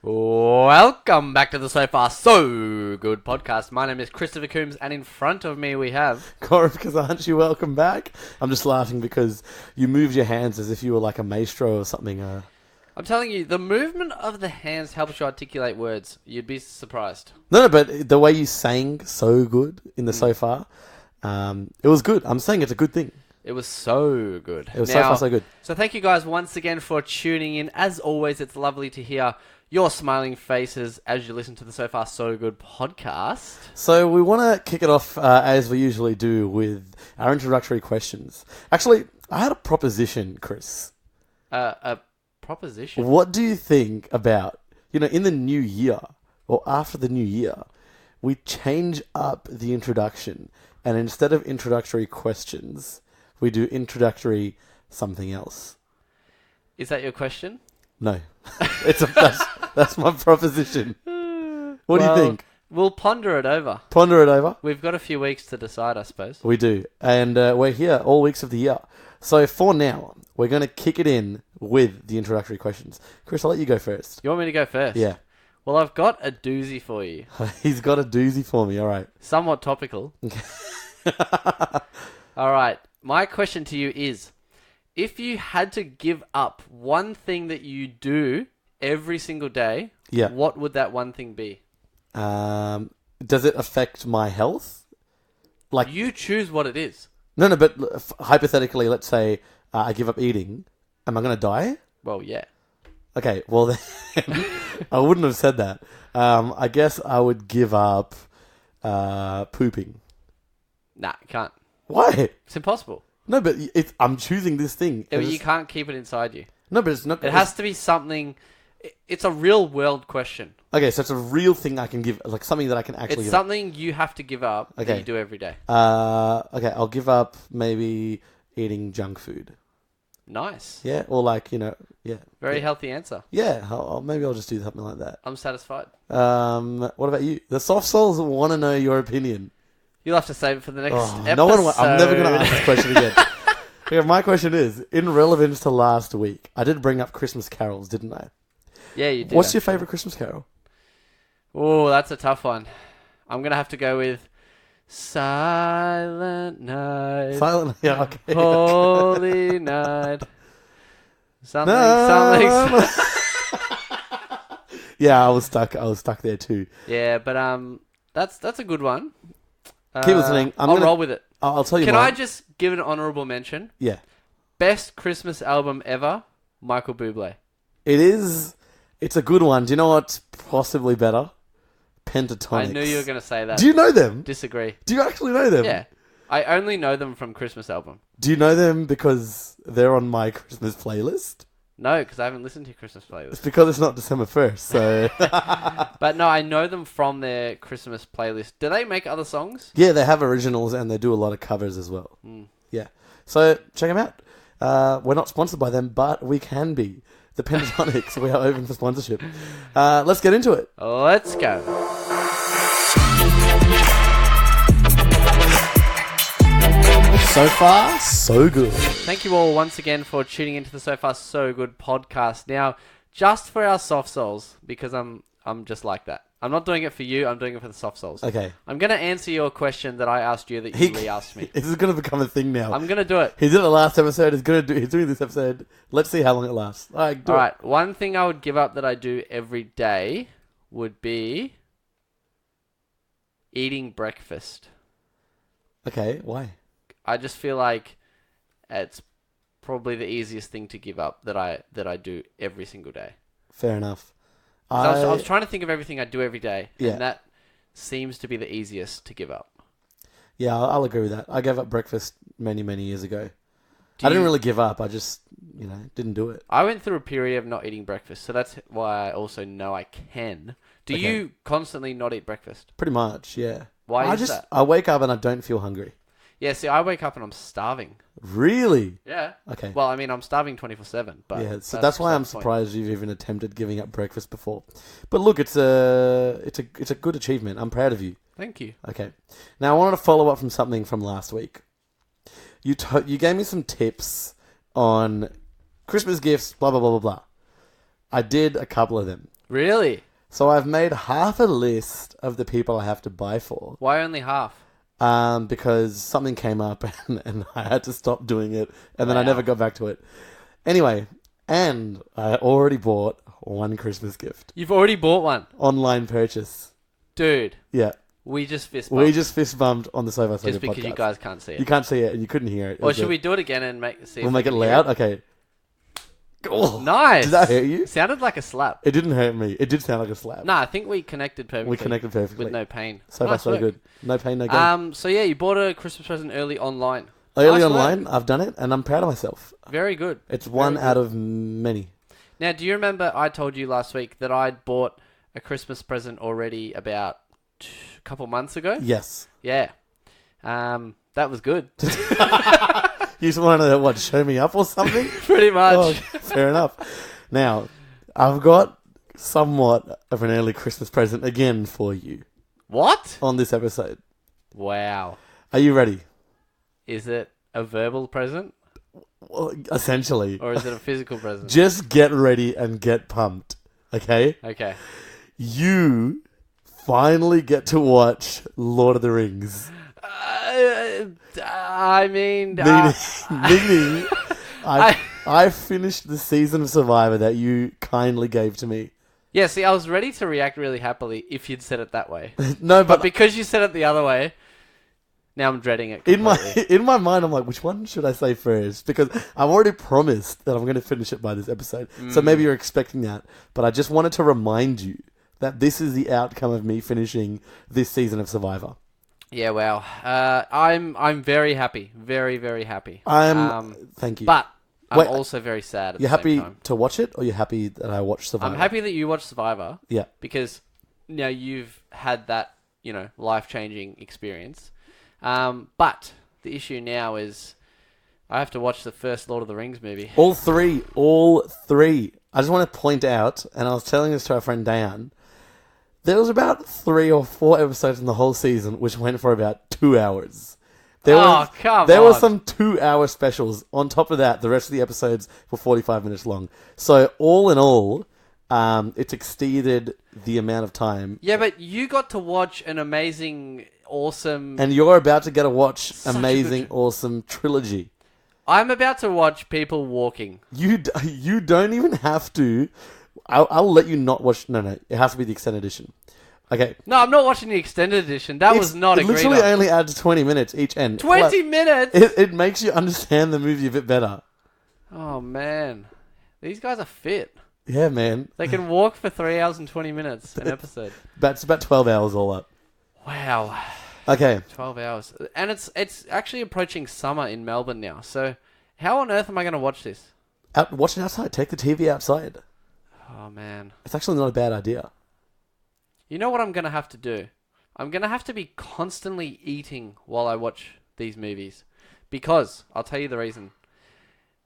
Welcome back to the So Far So Good podcast. My name is Christopher Coombs, and in front of me we have... Cora, because aren't you welcome back? I'm just laughing because you moved your hands as if you were like a maestro or something. I'm telling you, the movement of the hands helps you articulate words. You'd be surprised. No, but the way you sang so good in the so far, it was good. I'm saying it's a good thing. It was so good. It was so far so good. So thank you guys once again for tuning in. As always, it's lovely to hear your smiling faces as you listen to the So Far So Good podcast. So we want to kick it off as we usually do with our introductory questions. Actually, I had a proposition, Chris. A proposition? What do you think about, in the new year or after the new year, we change up the introduction and instead of introductory questions, we do introductory something else? Is that your question? No. That's my proposition. What do you think? We'll ponder it over. Ponder it over. We've got a few weeks to decide, I suppose. We do. And we're here all weeks of the year. So for now, we're going to kick it in with the introductory questions. Chris, I'll let you go first. You want me to go first? Yeah. Well, I've got a doozy for you. He's got a doozy for me. All right. Somewhat topical. All right. My question to you is, if you had to give up one thing that you do every single day, what would that one thing be? Does it affect my health? Like you choose what it is. No, but hypothetically, let's say I give up eating. Am I going to die? Well, yeah. Okay, well, then I wouldn't have said that. I guess I would give up pooping. Nah, you can't. Why? It's impossible. No, but I'm choosing this thing. Yeah, but you can't keep it inside you. No, but it's not... It has to be something... It's a real world question. Okay, so it's a real thing I can give... Like something that I can actually It's something you have to give up that you do every day. Okay, I'll give up maybe eating junk food. Nice. Yeah, or yeah. Very healthy answer. Yeah, maybe I'll just do something like that. I'm satisfied. What about you? The soft souls want to know your opinion. You'll have to save it for the next episode. I'm never going to ask this question again. Okay, my question is, in relevance to last week, I did bring up Christmas carols, didn't I? Yeah, you did. What's your favourite Christmas carol? Oh, that's a tough one. I'm going to have to go with Silent Night. Silent Night, yeah, okay. Holy Night. Something. Yeah, I was stuck there too. Yeah, but that's a good one. Keep listening. I'll roll with it. I'll tell you. Can I just give an honourable mention? Yeah. Best Christmas album ever, Michael Bublé. It is. It's a good one. Do you know what's possibly better? Pentatonix. I knew you were going to say that. Do you know them? Disagree. Do you actually know them? Yeah. I only know them from Christmas album. Do you know them because they're on my Christmas playlist? No, because I haven't listened to your Christmas playlist. It's because it's not December 1st, so... But no, I know them from their Christmas playlist. Do they make other songs? Yeah, they have originals and they do a lot of covers as well. Yeah. So, check them out. We're not sponsored by them, but we can be. The Pentatonix, we are open for sponsorship. Let's get into it. Let's go. So far, so good. Thank you all once again for tuning into the So Far So Good podcast. Now, just for our soft souls, because I'm just like that. I'm not doing it for you, I'm doing it for the soft souls. Okay. I'm going to answer your question that I asked you that you asked me. This is going to become a thing now. I'm going to do it. He did it last episode, he's doing this episode. Let's see how long it lasts. All right, one thing I would give up that I do every day would be eating breakfast. Okay, why? I just feel like it's probably the easiest thing to give up that I do every single day. Fair enough. I was trying to think of everything I do every day, yeah. And that seems to be the easiest to give up. Yeah, I'll agree with that. I gave up breakfast many, many years ago. I didn't really give up. I just, didn't do it. I went through a period of not eating breakfast, so that's why I also know I can. Do you constantly not eat breakfast? Pretty much, yeah. Why is that? I wake up and I don't feel hungry. Yeah, see, I wake up and I'm starving. Really? Yeah. Okay. Well, I mean, I'm starving 24/7, but yeah, so that's why I'm surprised you've even attempted giving up breakfast before. But look, it's a good achievement. I'm proud of you. Thank you. Okay. Now I wanted to follow up from something from last week. You gave me some tips on Christmas gifts, blah blah blah blah blah. I did a couple of them. Really? So I've made half a list of the people I have to buy for. Why only half? Because something came up and I had to stop doing it, and then I Wow. never got back to it. Anyway, and I already bought one Christmas gift. You've already bought one. Online purchase. Dude, Yeah. we just fist bumped. We just fist bumped on the Sofa Soda Just because podcast. you guys can't see it. You can't see it and you couldn't hear it. Or should we do it again and see if We'll make we it can hear loud? Okay. Oh, Nice. Did that hurt you? Sounded like a slap. It didn't hurt me. It did sound like a slap. No, I think we connected perfectly. We connected perfectly. With no pain. So far, Nice so work. good. No pain, no gain. So yeah, you bought a Christmas present early online. Early Nice work. online, I've done it, and I'm proud of myself. Very good. It's one Very out of many. Now, do you remember I told you last week that I'd bought a Christmas present already about a couple months ago? Yes. Yeah. That was good. You just want to, what, show me up or something? Pretty much. Oh, fair enough. Now, I've got somewhat of an early Christmas present again for you What? on this episode. Wow. Are you ready? Is it a verbal present Well, essentially. or is it a physical present? Just get ready and get pumped, okay? Okay. You finally get to watch Lord of the Rings. I mean, Meaning, I finished the season of Survivor that you kindly gave to me. yeah, see, I was ready to react really happily if you'd said it that way. No, But but because you said it the other way, now I'm dreading it in completely. my mind, I'm like, which one should I say first? Because I've already promised that I'm going to finish it by this episode. So maybe you're expecting that. But I just wanted to remind you that this is the outcome of me finishing this season of Survivor. Yeah, wow. I'm very happy. Very, very happy. Thank you. But I'm Wait, also very sad at You're the happy same time. to watch it, or you're happy that I watched Survivor? I'm happy that you watched Survivor Yeah. because now you've had that, life-changing experience. But the issue now is I have to watch the first Lord of the Rings movie. All three. I just want to point out, and I was telling this to our friend Dan, there was about 3 or 4 episodes in the whole season which went for about 2 hours. There come were on. some 2-hour specials. On top of that, the rest of the episodes were 45 minutes long. So all in all, it's exceeded the amount of time. Yeah, but you got to watch an amazing, awesome... And you're about to get to watch Such a amazing, good- awesome trilogy. I'm about to watch people walking. You don't even have to. I'll let you not watch. No, it has to be the extended edition. Okay. No, I'm not watching the extended edition. That was not It agreed literally on. only adds 20 minutes each end. 20 minutes? It makes you understand the movie a bit better. Oh, man. These guys are fit. Yeah, man. They can walk for 3 hours and 20 minutes an episode. It's about 12 hours all up. Wow. Okay. 12 hours. And it's actually approaching summer in Melbourne now. So how on earth am I going to watch this? Watch it outside. Take the TV outside. Oh, man. It's actually not a bad idea. You know what I'm going to have to do? I'm going to have to be constantly eating while I watch these movies. Because, I'll tell you the reason.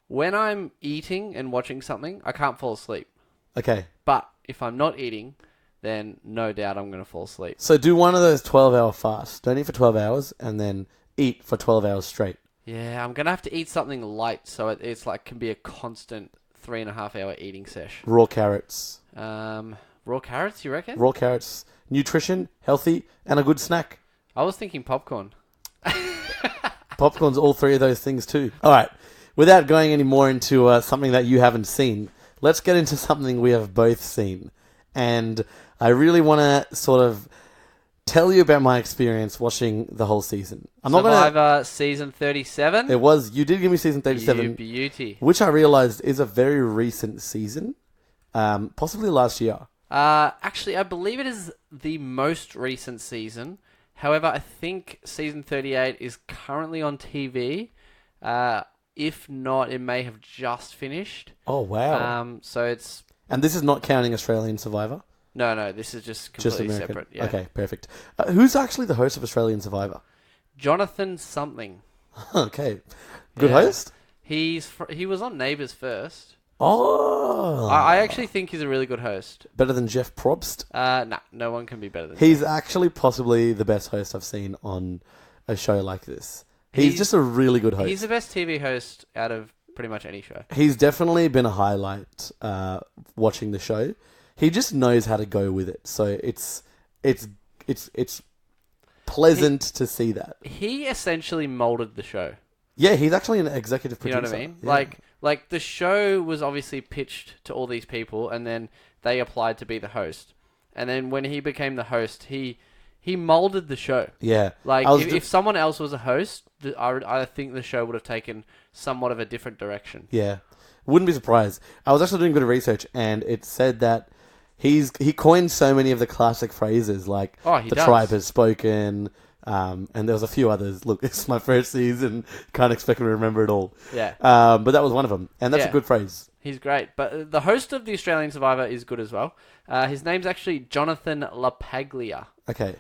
When I'm eating and watching something, I can't fall asleep. Okay. But if I'm not eating, then no doubt I'm going to fall asleep. So do one of those 12-hour fasts. Don't eat for 12 hours and then eat for 12 hours straight. Yeah, I'm going to have to eat something light so it's like can be a constant 3.5 hour eating sesh. Raw carrots. Raw carrots, you reckon? Raw carrots. Nutrition, healthy, and a good snack. I was thinking popcorn. Popcorn's all three of those things too. All right. Without going any more into something that you haven't seen, let's get into something we have both seen. And I really want to sort of tell you about my experience watching the whole season. Survivor season 37. You did give me season 37, You beauty. which I realized is a very recent season, possibly last year. Actually, I believe it is the most recent season. However, I think season 38 is currently on TV. If not, it may have just finished. Oh, wow. So it's... And this is not counting Australian Survivor? No, this is just Just completely American. separate. Yeah. Okay, perfect. Who's actually the host of Australian Survivor? Jonathan something. Okay. Good Yeah. host? He was on Neighbours first. Oh. I actually think he's a really good host. Better than Jeff Probst? Nah, no one can be better than He's actually possibly the best host I've seen on a show like this. He's just a really good host. He's the best TV host out of pretty much any show. He's definitely been a highlight watching the show. he just knows how to go with it. So it's pleasant to see that. He essentially molded the show. Yeah, he's actually an executive You producer. know what I mean? Yeah. Like the show was obviously pitched to all these people, and then they applied to be the host. And then when he became the host, he molded the show. Yeah. Like, I was if someone else was a host, I think the show would have taken somewhat of a different direction. Yeah. Wouldn't be surprised. I was actually doing a bit of research, and it said that he coined so many of the classic phrases, like He the does. tribe has spoken, and there was a few others. Look, it's my first season. Can't expect me to remember it all. Yeah. But that was one of them, and that's Yeah. a good phrase. He's great. But the host of The Australian Survivor is good as well. His name's actually Jonathan LaPaglia. Okay.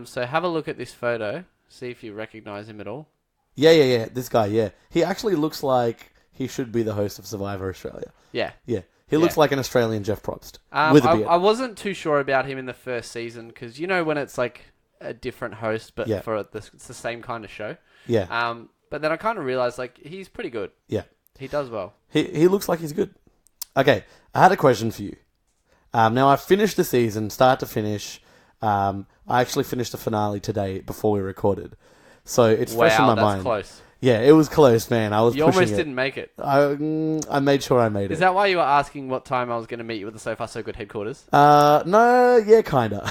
So have a look at this photo. See if you recognise him at all. Yeah. This guy, yeah. He actually looks like he should be the host of Survivor Australia. Yeah. Yeah. He looks like an Australian Jeff Probst. With a beard. I wasn't too sure about him in the first season because you know when it's like a different host, but it's the same kind of show. Yeah. But then I kind of realised like he's pretty good. Yeah. He does well. He looks like he's good. Okay, I had a question for you. Now, I finished the season, start to finish. I actually finished the finale today before we recorded. So it's fresh in my mind. Close. Yeah, it was close, man. I was You pushing almost it. didn't make it. I made sure I made it. Is that why you were asking what time I was going to meet you at the So Far So Good headquarters? No, yeah, kinda.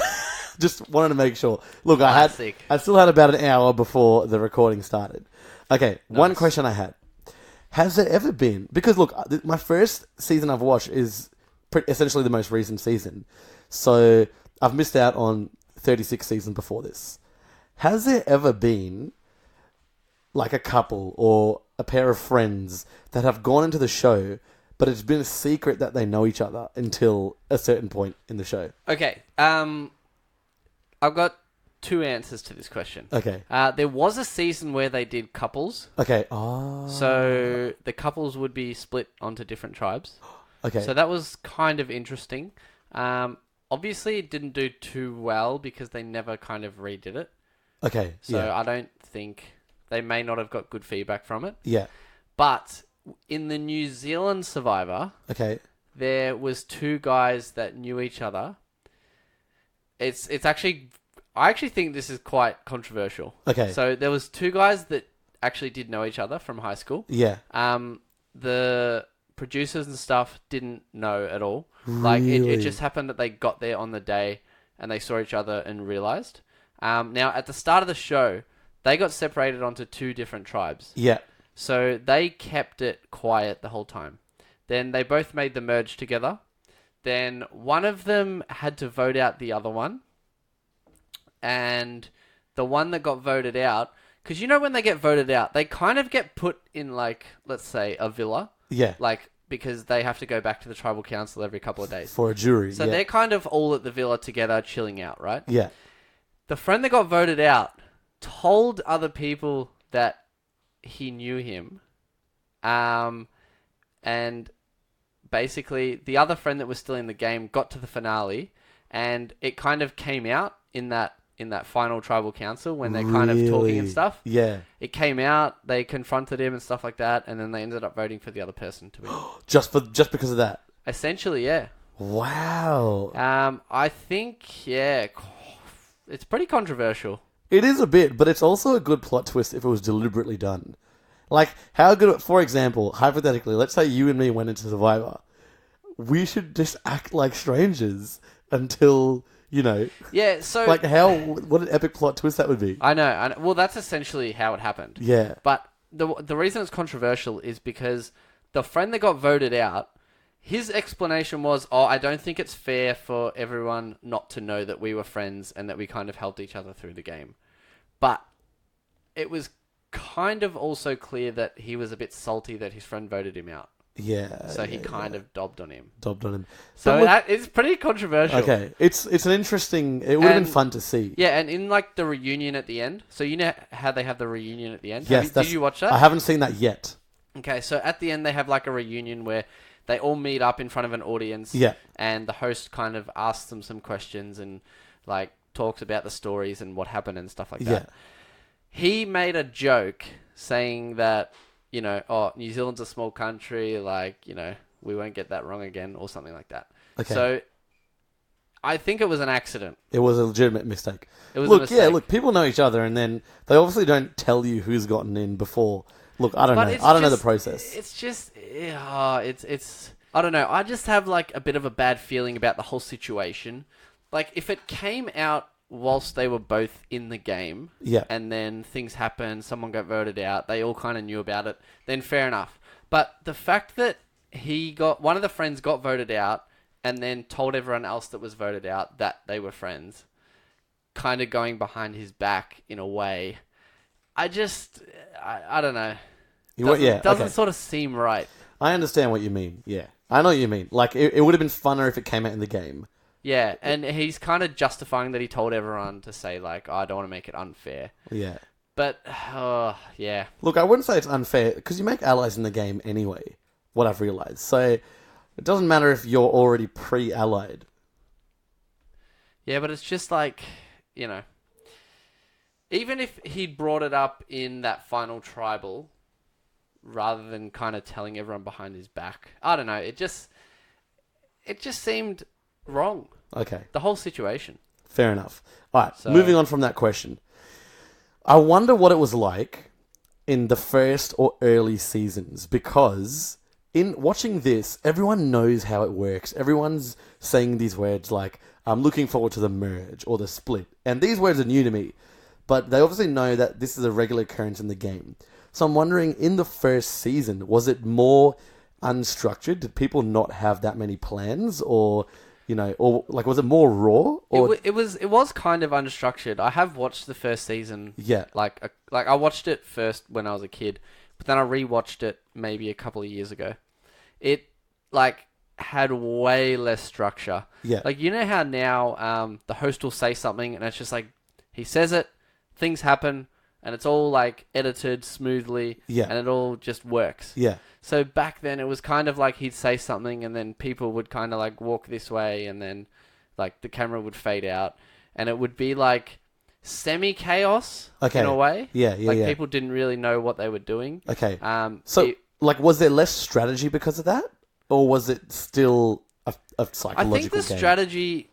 Just wanted to make sure. Look, I still had about an hour before the recording started. Okay, one question I had. Has there ever been... Because, look, my first season I've watched is essentially the most recent season. So, I've missed out on 36 seasons before this. Has there ever been, like, a couple or a pair of friends that have gone into the show, but it's been a secret that they know each other until a certain point in the show? Okay. I've got two answers to this question. Okay. There was a season where they did couples. Okay. Oh. So the couples would be split onto different tribes. Okay. So that was kind of interesting. Obviously, it didn't do too well because they never kind of redid it. Okay. So yeah. I don't think they may not have got good feedback from it. Yeah. But in the New Zealand Survivor, Okay. there was two guys that knew each other. It's actually... I actually think this is quite controversial. Okay. So there was two guys that actually did know each other from high school. Yeah. The producers and stuff didn't know at all. Like it just happened that they got there on the day and they saw each other and realized. Now at the start of the show, they got separated onto two different tribes. Yeah. So they kept it quiet the whole time. Then they both made the merge together. Then one of them had to vote out the other one. And the one that got voted out, because you know when they get voted out, they kind of get put in like, let's say, a villa. Yeah. Like, because they have to go back to the tribal council every couple of days. For a jury. So yeah. they're kind of all at the villa together, chilling out, right? Yeah. The friend that got voted out told other people that he knew him. And basically, the other friend that was still in the game got to the finale, and it kind of came out in that final tribal council when they're kind of talking and stuff. Yeah. It came out, they confronted him and stuff like that, and then they ended up voting for the other person to win. Just because of that. Essentially, yeah. Wow. I think, yeah, it's pretty controversial. It is a bit, but it's also a good plot twist if it was deliberately done. Like, how good... For example, hypothetically, let's say you and me went into Survivor. We should just act like strangers until... You know, yeah. So, like, what an epic plot twist that would be. I know. Well, that's essentially how it happened. Yeah. But the reason it's controversial is because the friend that got voted out, his explanation was, I don't think it's fair for everyone not to know that we were friends and that we kind of helped each other through the game. But it was kind of also clear that he was a bit salty that his friend voted him out. Yeah. So he kind of dobbed on him. So that is pretty controversial. Okay. It's an interesting... It would have been fun to see. Yeah, and in like the reunion at the end. So you know how they have the reunion at the end? Yes. Did you watch that? I haven't seen that yet. Okay, so at the end they have like a reunion where they all meet up in front of an audience. Yeah. And the host kind of asks them some questions and like talks about the stories and what happened and stuff like that. Yeah. He made a joke saying that, you know, New Zealand's a small country, like, you know, we won't get that wrong again or something like that. Okay. So I think it was an accident. It was a legitimate mistake. It was a look, mistake. look, people know each other, and then they obviously don't tell you who's gotten in before. Look, I don't know. I don't know the process. It's just, it's. I don't know. I just have like a bit of a bad feeling about the whole situation. Like, if it came out whilst they were both in the game, Yeah. and then things happened, someone got voted out, they all kind of knew about it, then fair enough. But the fact that one of the friends got voted out, and then told everyone else that was voted out that they were friends, kind of going behind his back in a way, I don't know. Doesn't sort of seem right. I understand what you mean. Yeah, I know what you mean. Like, it would have been funner if it came out in the game. Yeah, and he's kind of justifying that he told everyone to say, like, I don't want to make it unfair. Yeah. But, yeah. Look, I wouldn't say it's unfair, because you make allies in the game anyway, what I've realised. So, it doesn't matter if you're already pre-allied. Yeah, but it's just like, you know, even if he'd brought it up in that final tribal, rather than kind of telling everyone behind his back, I don't know, it just seemed wrong. Okay. The whole situation. Fair enough. All right, moving on from that question. I wonder what it was like in the first or early seasons, because in watching this, everyone knows how it works. Everyone's saying these words like, I'm looking forward to the merge or the split. And these words are new to me, but they obviously know that this is a regular occurrence in the game. So I'm wondering, in the first season, was it more unstructured? Did people not have that many plans? Or, you know, or like, was it more raw? Or It was kind of unstructured. I have watched the first season. Yeah. Like I watched it first when I was a kid, but then I rewatched it maybe a couple of years ago. It like had way less structure. Yeah. Like, you know how now the host will say something and it's just like he says it, things happen, and it's all like edited smoothly. Yeah. And it all just works. Yeah. So back then it was kind of like he'd say something and then people would kind of like walk this way and then like the camera would fade out and it would be like semi-chaos in a way. Yeah. Like people didn't really know what they were doing. Okay. Like, was there less strategy because of that? Or was it still a psychological I think the game? strategy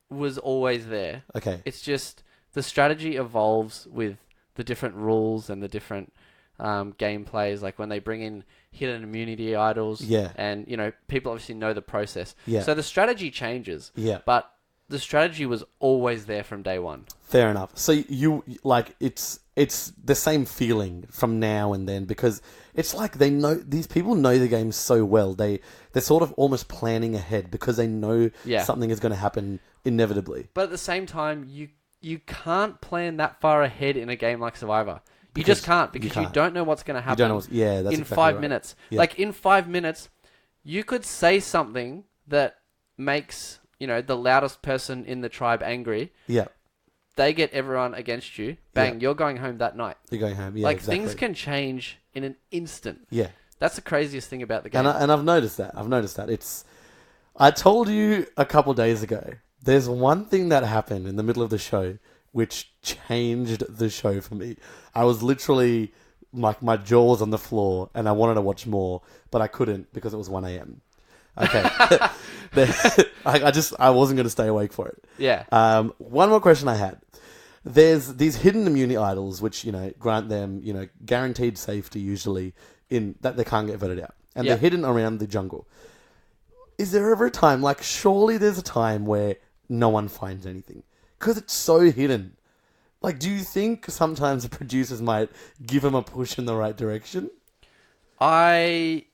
was always there. Okay. It's just the strategy evolves with the different rules and the different gameplays. Like when they bring in hidden immunity idols. Yeah. And, you know, people obviously know the process. Yeah. So the strategy changes. Yeah. But the strategy was always there from day one. Fair enough. So you like it's the same feeling from now and then, because it's like these people know the game so well. They're sort of almost planning ahead because they know something is going to happen inevitably. But at the same time, you can't plan that far ahead in a game like Survivor. You just can't, because you don't know what's going to happen. You don't know that's in exactly 5 right. minutes. Yeah. Like in 5 minutes, you could say something that makes, you know, the loudest person in the tribe angry. Yeah. They get everyone against you. Bang, you're going home that night. You're going home. Yeah, like exactly. things can change in an instant. Yeah. That's the craziest thing about the game. And I've noticed that. I told you a couple days ago, there's one thing that happened in the middle of the show which changed the show for me. I was literally, like, my jaw was on the floor and I wanted to watch more, but I couldn't because it was 1 a.m. Okay. I wasn't going to stay awake for it. Yeah. One more question I had. There's these hidden immunity idols which, you know, grant them, you know, guaranteed safety usually in that they can't get voted out. And they're hidden around the jungle. Is there ever a time, like, surely there's a time where no one finds anything? Because it's so hidden. Like, do you think sometimes the producers might give them a push in the right direction? I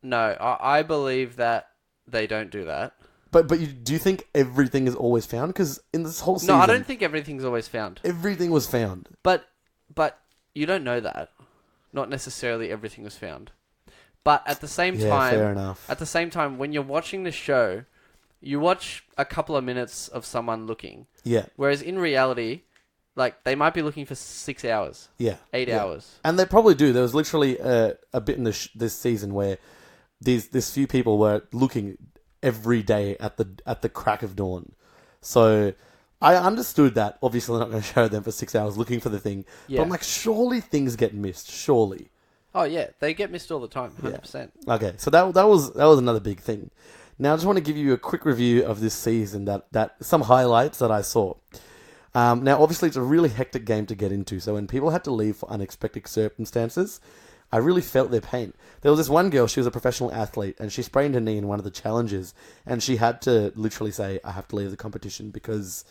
believe that they don't do that. But do you think everything is always found? Because in this whole season... No, I don't think everything's always found. Everything was found. But you don't know that. Not necessarily everything was found. But at the same time... fair enough. At the same time, when you're watching the show, you watch a couple of minutes of someone looking. Yeah. Whereas in reality, like, they might be looking for 6 hours. Yeah. 8 hours. And they probably do. There was literally a bit in this season where this few people were looking every day at the crack of dawn. So I understood that. Obviously, they're not going to show them for 6 hours looking for the thing. Yeah. But I'm like, surely things get missed. Surely. Oh, yeah. They get missed all the time. 100%. Okay. So that was another big thing. Now, I just want to give you a quick review of this season, that some highlights that I saw. Now, obviously, it's a really hectic game to get into, so when people had to leave for unexpected circumstances, I really felt their pain. There was this one girl, she was a professional athlete, and she sprained her knee in one of the challenges, and she had to literally say, I have to leave the competition because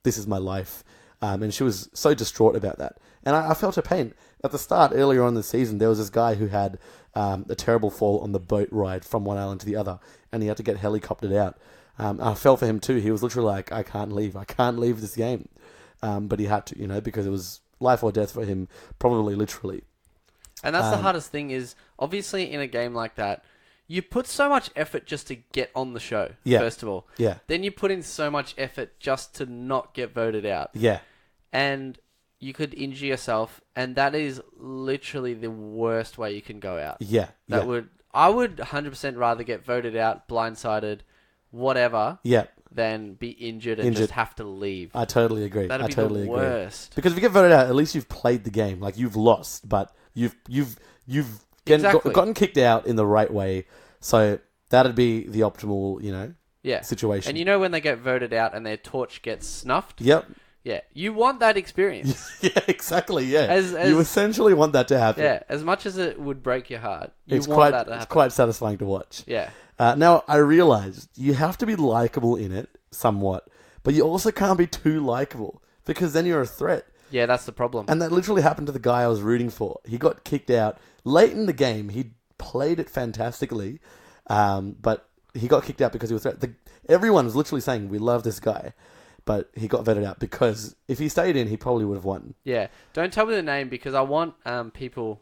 this is my life. And she was so distraught about that. And I felt her pain. At the start, earlier on in the season, there was this guy who had a terrible fall on the boat ride from one island to the other, and he had to get helicoptered out. I felt for him too. He was literally like, I can't leave this game. But he had to, because it was life or death for him, probably literally. And that's the hardest thing is, obviously in a game like that, you put so much effort just to get on the show, first of all. Yeah. Then you put in so much effort just to not get voted out. Yeah. And you could injure yourself, and that is literally the worst way you can go out. Yeah. I would 100% rather get voted out, blindsided, whatever, than be injured and just have to leave. I totally agree. That'd be the worst. Because if you get voted out, at least you've played the game. Like, you've lost, but you've gotten kicked out in the right way. So that'd be the optimal, situation. And when they get voted out and their torch gets snuffed? Yep. Yeah, you want that experience. Yeah, exactly, yeah. You essentially want that to happen. Yeah, as much as it would break your heart, you want that to happen. It's quite satisfying to watch. Yeah. Now, I realised you have to be likeable in it, somewhat, but you also can't be too likeable, because then you're a threat. Yeah, that's the problem. And that literally happened to the guy I was rooting for. He got kicked out late in the game. He played it fantastically, but he got kicked out because he was a threat. Everyone was literally saying, we love this guy. But he got voted out because if he stayed in, he probably would have won. Yeah. Don't tell me the name because I want people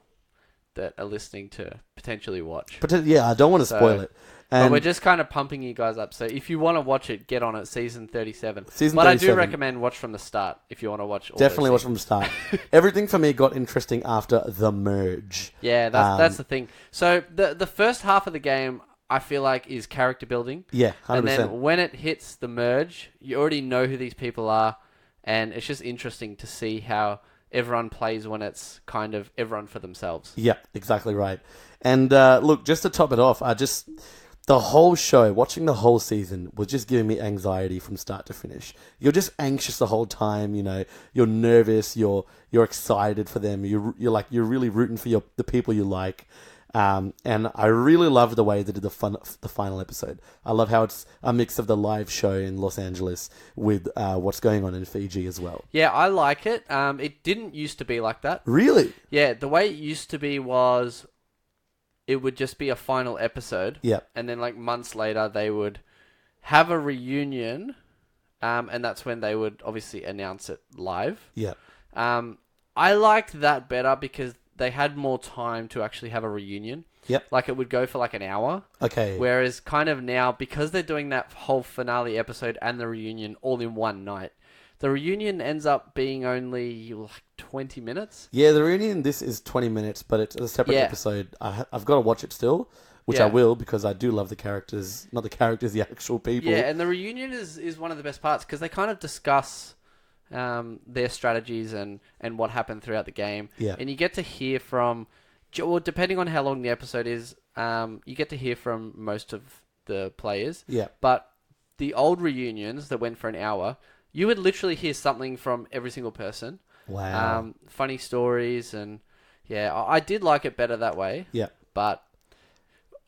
that are listening to potentially watch. I don't want to spoil it. But we're just kind of pumping you guys up. So if you want to watch it, get on it. Season 37. But 37. I do recommend watch from the start if you want to watch all Definitely watch from the start. Everything for me got interesting after the merge. Yeah, that's the thing. So the first half of the game, I feel like, is character building. Yeah, 100%. And then when it hits the merge, you already know who these people are, and it's just interesting to see how everyone plays when it's kind of everyone for themselves. Yeah, exactly right. And look, just to top it off, the whole show, watching the whole season, was just giving me anxiety from start to finish. You're just anxious the whole time, you're nervous, you're excited for them, you're really rooting for the people you like. And I really love the way they did the final episode. I love how it's a mix of the live show in Los Angeles with what's going on in Fiji as well. Yeah, I like it. It didn't used to be like that. Really? Yeah, the way it used to be was it would just be a final episode. Yeah. And then months later they would have a reunion, and that's when they would obviously announce it live. Yeah. I liked that better because they had more time to actually have a reunion. Yep. It would go for an hour. Okay. Whereas kind of now, because they're doing that whole finale episode and the reunion all in one night, the reunion ends up being only 20 minutes. Yeah, the reunion, this is 20 minutes, but it's a separate episode. I've got to watch it still, which I will because I do love the characters. Not the characters, the actual people. Yeah, and the reunion is one of the best parts because they kind of discuss their strategies and what happened throughout the game. Yeah. And you get to hear from, well, depending on how long the episode is, you get to hear from most of the players. Yeah. But the old reunions that went for an hour, you would literally hear something from every single person. Wow. Funny stories and I did like it better that way. Yeah. But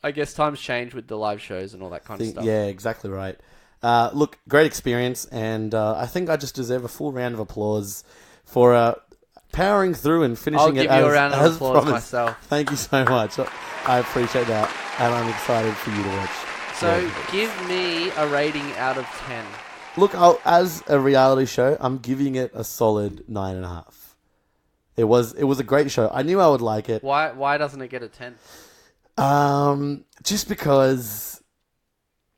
I guess times change with the live shows and all that kind of stuff. Yeah, exactly right. Look, great experience, and I think I just deserve a full round of applause for powering through and finishing it as I'll give you a round of applause promised. myself. Thank you so much. I appreciate that, and I'm excited for you to watch. So, give me a rating out of 10. Look, as a reality show, I'm giving it a solid 9.5. It was a great show. I knew I would like it. Why doesn't it get a 10? Just because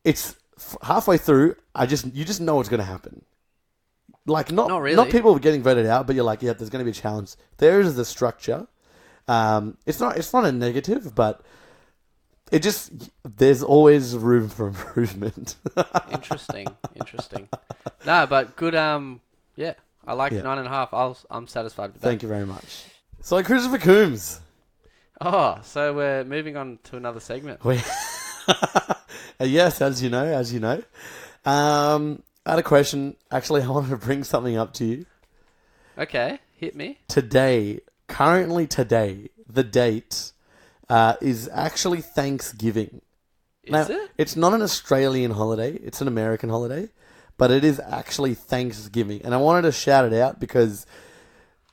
it's halfway through, you just know what's going to happen. Not really. Not people getting voted out, but you're like, yeah, there's going to be a challenge. There is the structure. It's not a negative, but there's always room for improvement. Interesting. No, but good. Yeah, I like 9.5. I'm satisfied with that. Thank you very much. So, Christopher Coombs. Oh, so we're moving on to another segment. Yes, as you know. I had a question. Actually, I wanted to bring something up to you. Okay, hit me. Currently today, the date is actually Thanksgiving. Is it? It's not an Australian holiday. It's an American holiday. But it is actually Thanksgiving. And I wanted to shout it out because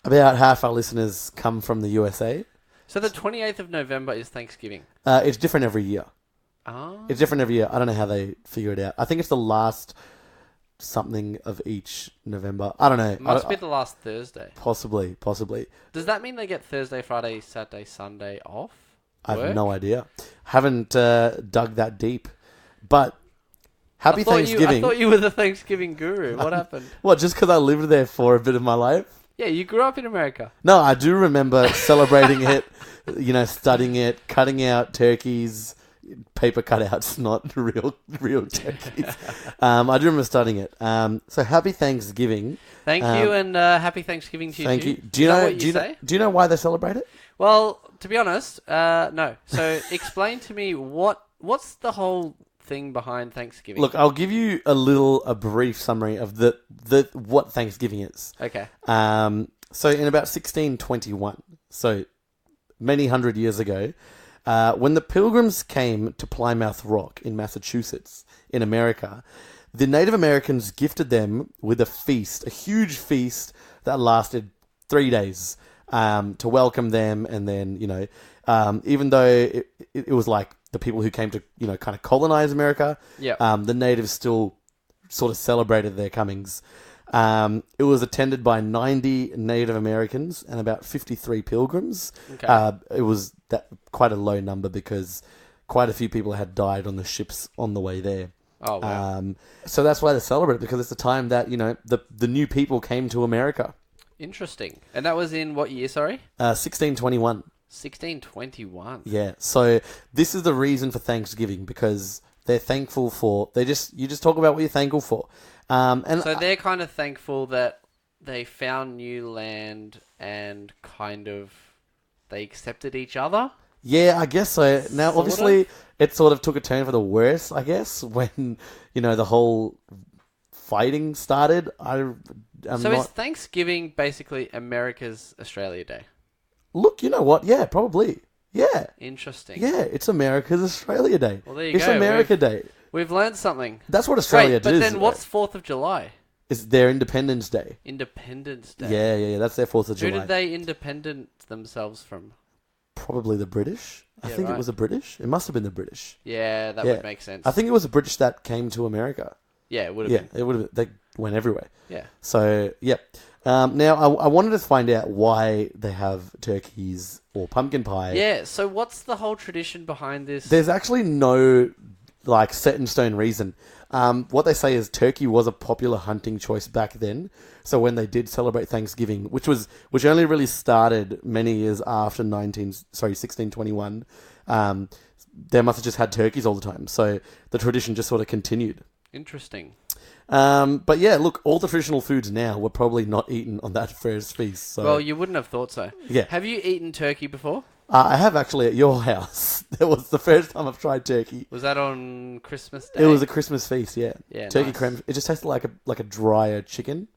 about half our listeners come from the USA. So the 28th of November is Thanksgiving. It's different every year. Oh. It's different every year. I don't know how they figure it out. I think it's the last something of each November. I don't know. It must be the last Thursday. Possibly. Does that mean they get Thursday, Friday, Saturday, Sunday off? I have Work? no idea. Haven't dug that deep. But happy Thanksgiving. I thought you were the Thanksgiving guru. What happened? What, just because I lived there for a bit of my life? Yeah, you grew up in America. No, I do remember celebrating it, studying it, cutting out turkeys, paper cutouts, not real turkeys. I do remember studying it. So happy Thanksgiving. Thank you, and happy Thanksgiving to you. Thank too. you. Do you Say? know why they celebrate it? Well, to be honest, no. So explain to me what's the whole thing behind Thanksgiving? Look, I'll give you a brief summary of the what Thanksgiving is. Okay. So in about 1621, so many hundred years ago, when the Pilgrims came to Plymouth Rock in Massachusetts, in America, the Native Americans gifted them with a huge feast that lasted 3 days to welcome them. And then, even though it was like the people who came to, kind of colonize America, the natives still sort of celebrated their comings. It was attended by 90 Native Americans and about 53 pilgrims. Okay. It was quite a low number because quite a few people had died on the ships on the way there. Oh, wow. So that's why they celebrate it, because it's the time that, the new people came to America. Interesting. And that was in what year, sorry? 1621. 1621. Yeah. So this is the reason for Thanksgiving, because they're thankful for... you just talk about what you're thankful for. And so they're kind of thankful that they found new land and kind of they accepted each other. Yeah, I guess so. Now, Sort obviously, of? it sort of took a turn for the worse, I guess, when, the whole fighting started. Is Thanksgiving basically America's Australia Day? Look, you know what? Yeah, probably. Yeah. Interesting. Yeah, it's America's Australia Day. Well, there you it's go. America Day. We've learned something. That's what Australia Wait, but does. then what's 4th of July? It's their Independence Day. Independence Day. Yeah. That's their 4th of July. Who did they independent themselves from? Probably the British. I Yeah, think right. it was the British. It must have been the British. Yeah, that would make sense. I think it was the British that came to America. Yeah, it would have been. It would have. They went everywhere. Yeah. So, yeah. Now, I wanted to find out why they have turkeys or pumpkin pie. Yeah, so what's the whole tradition behind this? There's actually no, set in stone reason. What they say is turkey was a popular hunting choice back then. So when they did celebrate Thanksgiving, which only really started many years after 1621, they must have just had turkeys all the time. So the tradition just sort of continued. Interesting. But yeah, look, all the traditional foods now were probably not eaten on that first feast. So. Well, you wouldn't have thought so. Yeah. Have you eaten turkey before? I have actually at your house. That was the first time I've tried turkey. Was that on Christmas Day? It was a Christmas feast, yeah. Yeah, turkey nice. creme. It just tasted like a drier chicken,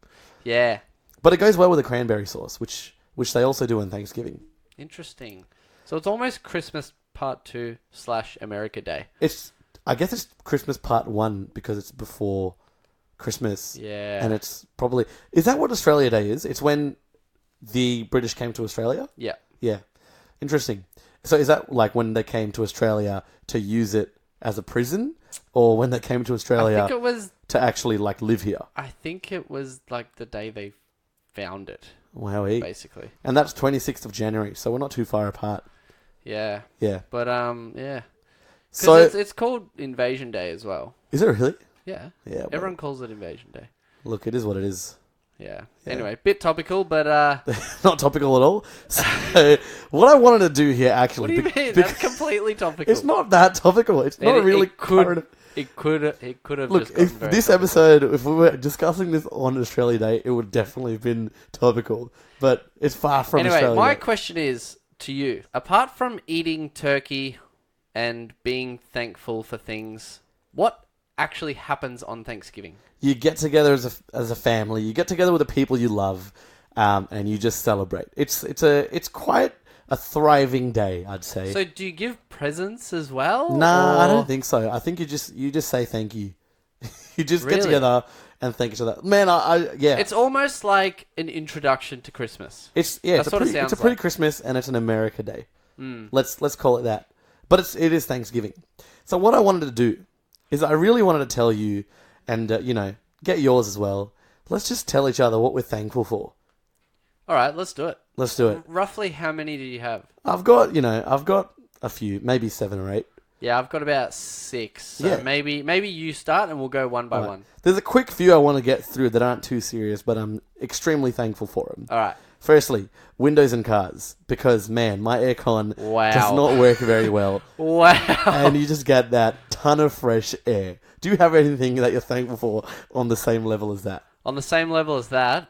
Yeah. but it goes well with the cranberry sauce, which they also do on Thanksgiving. Interesting. So it's almost Christmas Part 2 / America Day. I guess it's Christmas Part 1 because it's before Christmas. Yeah. And it's probably... Is that what Australia Day is? It's when the British came to Australia? Yeah. Yeah. Interesting. So is that like when they came to Australia to use it as a prison? Or when they came to Australia I think it was... to actually live here? I think it was the day they found it, Wowee. basically. And that's 26th of January, so we're not too far apart. Yeah. Yeah. But, yeah. So it's called Invasion Day as well. is it really? Yeah. Yeah. Well, Everyone calls it Invasion Day. look, it is what it is. Yeah. Yeah. Anyway, bit topical, but Not topical at all. So what I wanted to do here actually... what do you mean? because That's completely topical. it's not that topical. It's not really current... It could have Look, just gotten if very this topical. episode, if we were discussing this on Australia Day, it would definitely have been topical. But it's far from Anyway, Australia my Day. question is to you: apart from eating turkey and being thankful for things, what actually happens on Thanksgiving? You get together as a family. You get together with the people you love, and you just celebrate. It's quite a thriving day, I'd say. So do you give presents as well? Nah, I or- don't think so. I think you just say thank you. You just get Really? together and thank each other. Man, yeah. It's almost like an introduction to Christmas. That's what it it's sounds a pretty like. Christmas and it's an America Day. Let's call it that. But it is Thanksgiving. So what I wanted to do is I really wanted to tell you and get yours as well. Let's just tell each other what we're thankful for. All right, let's do it. Let's do it. Roughly how many do you have? I've got a few, maybe 7 or 8. Yeah, I've got about 6. So Yeah. maybe you start and we'll go one by Right. one. There's a quick few I want to get through that aren't too serious, but I'm extremely thankful for them. All right. Firstly, windows and cars, because man, my aircon Wow. does not work very well, Wow. and you just get that ton of fresh air. Do you have anything that you're thankful for on the same level as that? On the same level as that,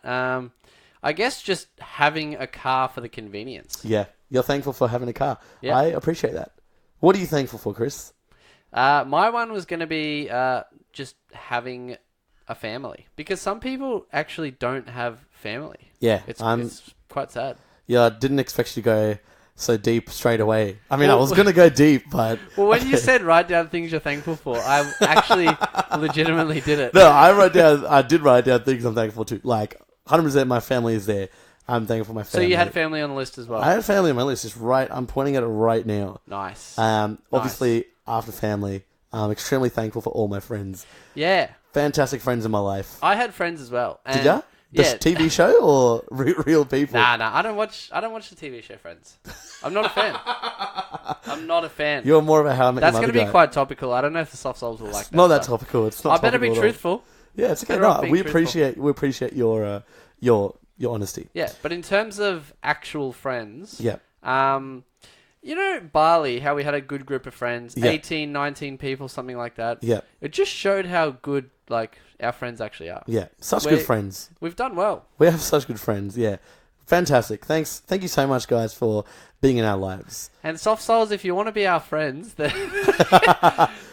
I guess just having a car for the convenience. Yeah, you're thankful for having a car. Yeah. I appreciate that. What are you thankful for, Chris? My one was going to be just having a family. Because some people actually don't have family. Yeah, It's quite sad. I didn't expect you to go so deep straight away. I mean, I was going to go deep, but... Well, when you said write down things you're thankful for, I actually legitimately did it. No, I did write down things I'm thankful to. Like, 100% my family is there. I'm thankful for my So family. you had family on the list as well. I had family on my list. I'm pointing at it right now. Nice. Obviously, after family, I'm extremely thankful for all my friends. Yeah. Fantastic friends in my life. I had friends as well. And Did ya? The Yeah. TV show or real people? Nah. I don't watch the TV show Friends. I'm not a fan. I'm not a fan. You're more of a How I Met That's Your going Mother to be guy. quite topical. I don't know if the soft souls will like that. Not that stuff. topical. It's not. I better be topical at all. truthful. Yeah, it's okay. Better off No, being we truthful. appreciate your honesty. Yeah, but in terms of actual friends, Yeah. you know Bali, how we had a good group of friends, Yeah. 18, 19 people, something like that. Yeah. It just showed how good our friends actually are. Yeah. Such We're- good friends. We've done well. We have such good friends. Yeah. Fantastic. Thank you so much, guys, for being in our lives. And soft souls, if you want to be our friends, then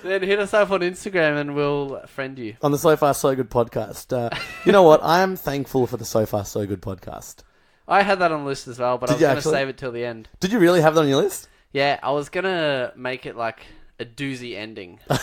then hit us up on Instagram and we'll friend you. On the So Far So Good podcast. You know what? I am thankful for the So Far So Good podcast. I had that on the list as well, but Did I was you going to actually? save it till the end. Did you really have that on your list? Yeah, I was going to make it like a doozy ending, but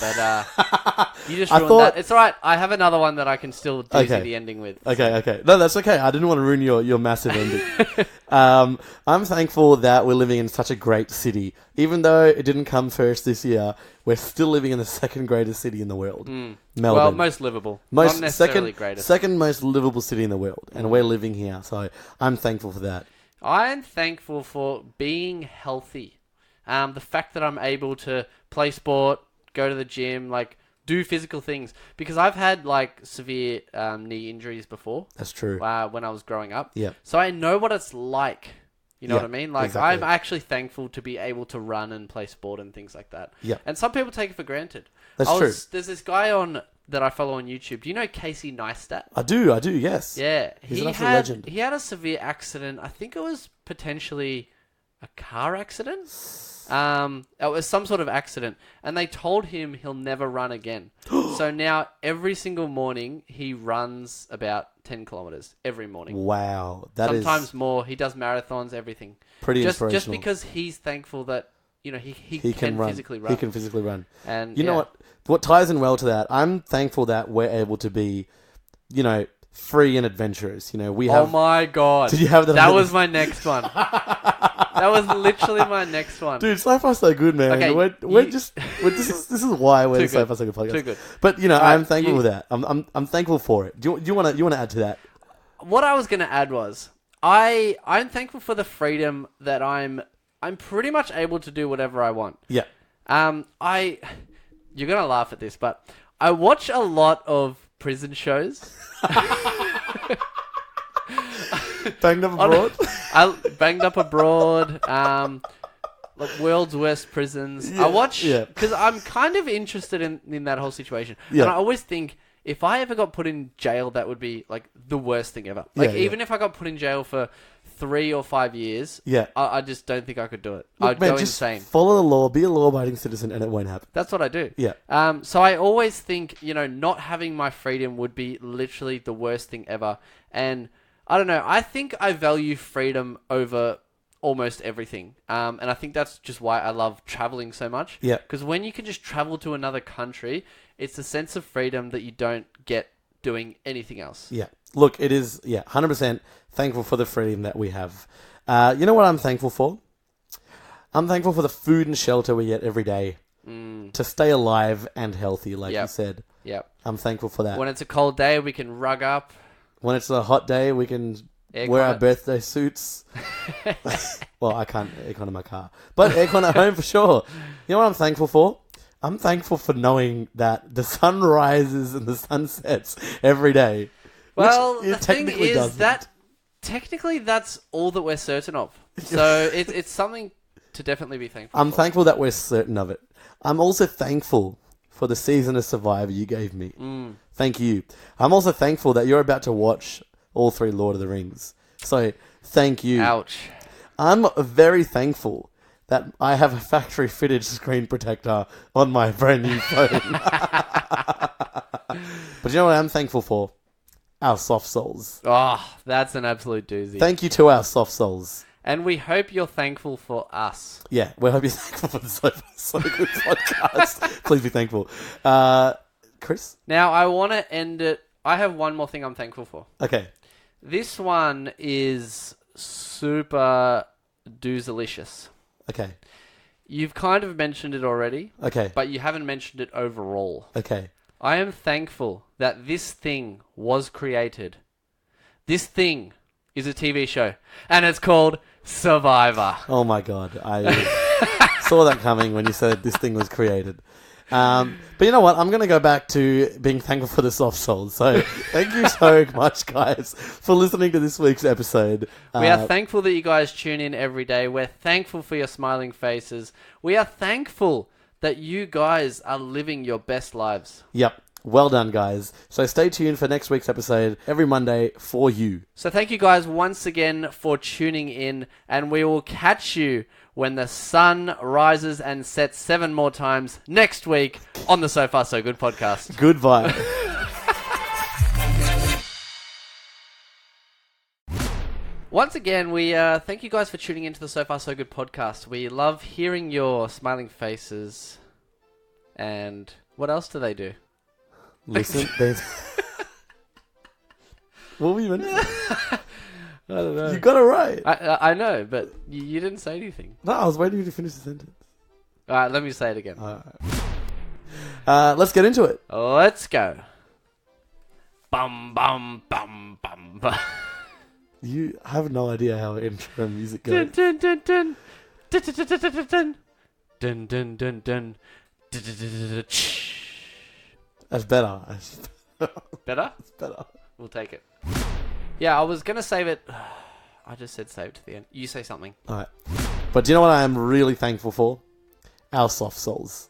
you just I ruined thought- that. It's alright, I have another one that I can still doozy Okay. the ending with. Okay. No, that's okay. I didn't want to ruin your massive ending. I'm thankful that we're living in such a great city. Even though it didn't come first this year, we're still living in the second greatest city in the world. Melbourne. Well, most livable. Not necessarily greatest. second most livable city in the world. And we're living here. So I'm thankful for that. I'm thankful for being healthy. The fact that I'm able to play sport, go to the gym, do physical things. Because I've had severe knee injuries before That's true. when I was growing up. Yeah. So I know what it's like. You know Yeah, what I mean? exactly. I'm actually thankful to be able to run and play sport and things like that. Yeah. And some people take it for granted. That's true. There's this guy that I follow on YouTube. Do you know Casey Neistat? I do, yes. Yeah, He's an absolute legend. He had a severe accident. I think it was potentially a car accident. It was some sort of accident, and they told him he'll never run again. So now every single morning he runs about 10 kilometers every morning. Wow. That is Sometimes more. He does marathons, everything. pretty Just inspirational. because he's thankful that he can run. physically run. He can physically run. And You know what? What ties in well to that, I'm thankful that we're able to be, free and adventurous. We have... Oh my god! Did you have that? That was my next one. That was literally my next one. Dude, So Far So Good, man. Okay, This is why we're Too the So good. Far So Good podcast. Too good. But right, I'm thankful for that. I'm thankful for it. Do you want to add to that? What I was gonna add was I'm thankful for the freedom that I'm pretty much able to do whatever I want. Yeah. You're gonna laugh at this, but I watch a lot of prison shows. Banged up abroad. I banged up abroad. World's worst prisons. I watch because I'm kind of interested in that whole situation, Yeah. and I always think if I ever got put in jail, that would be the worst thing ever. Yeah, Even if I got put in jail for 3 or 5 years, Yeah. I just don't think I could do it. Look, I'd man, go just insane. follow the law, be a law-abiding citizen, and it won't happen. That's what I do. Yeah. So I always think, not having my freedom would be literally the worst thing ever. And I don't know. I think I value freedom over almost everything. And I think that's just why I love traveling so much. Yeah. Because when you can just travel to another country, it's a sense of freedom that you don't get doing anything else. Yeah. Look, it is, 100% thankful for the freedom that we have. You know what I'm thankful for? I'm thankful for the food and shelter we get every day to stay alive and healthy, like you said. Yep. I'm thankful for that. When it's a cold day, we can rug up. When it's a hot day, we can wear our birthday suits. Well, I can't aircon in my car. But aircon at home for sure. You know what I'm thankful for? I'm thankful for knowing that the sun rises and the sun sets every day. Well, which the thing is doesn't. that technically that's all that we're certain of. So it's something to definitely be thankful I'm for. thankful that we're certain of it. I'm also thankful for the season of Survivor you gave me. Thank you. I'm also thankful that you're about to watch all 3 Lord of the Rings. So, thank you. Ouch. I'm very thankful that I have a factory fitted screen protector on my brand new phone. But you know what I'm thankful for? Our soft souls. Oh, that's an absolute doozy. Thank you to our soft souls. And we hope you're thankful for us. Yeah, we hope you're thankful for the So Good podcast. Please be thankful. Chris? Now, I want to end it. I have one more thing I'm thankful for. Okay. This one is super doozalicious. Okay. You've kind of mentioned it already, Okay. but you haven't mentioned it overall. Okay. I am thankful that this thing was created. This thing is a TV show, and it's called Survivor. Oh my God. I saw that coming when you said this thing was created. But you know what? I'm going to go back to being thankful for the soft souls. So thank you so much, guys, for listening to this week's episode. We are thankful that you guys tune in every day. We're thankful for your smiling faces. We are thankful that you guys are living your best lives. Yep. Well done, guys. So stay tuned for next week's episode every Monday for you. So thank you guys once again for tuning in, and we will catch you when the sun rises and sets 7 more times next week on the So Far So Good podcast. Goodbye. Once again, we thank you guys for tuning into the So Far So Good podcast. We love hearing your smiling faces. And what else do they do? Listen, there's... What were you meant to say? I don't know. You got it right. I know, but you didn't say anything. No, I was waiting for you to finish the sentence. All right, let me say it again. All right. Let's get into it. Let's go. Bum, bum, bum, bum, bum. You have no idea how intro music Dun, goes. dun, dun, dun. Dun, dun, dun, dun, dun. Dun, dun, dun, dun. Dun, dun, dun, dun, dun. That's better. Better? It's better. We'll take it. Yeah, I was going to save it. I just said save it to the end. You say something. All right. But do you know what I am really thankful for? Our soft souls.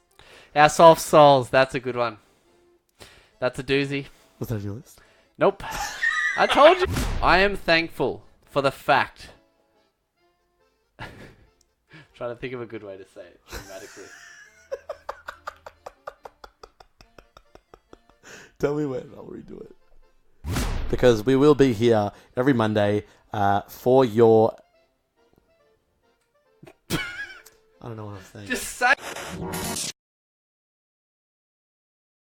Our soft souls. That's a good one. That's a doozy. Was that on your list? Nope. I told you. I am thankful for the fact. Trying to think of a good way to say it dramatically. Tell me when. I'll redo it. Because we will be here every Monday for your... I don't know what I'm saying. Just say.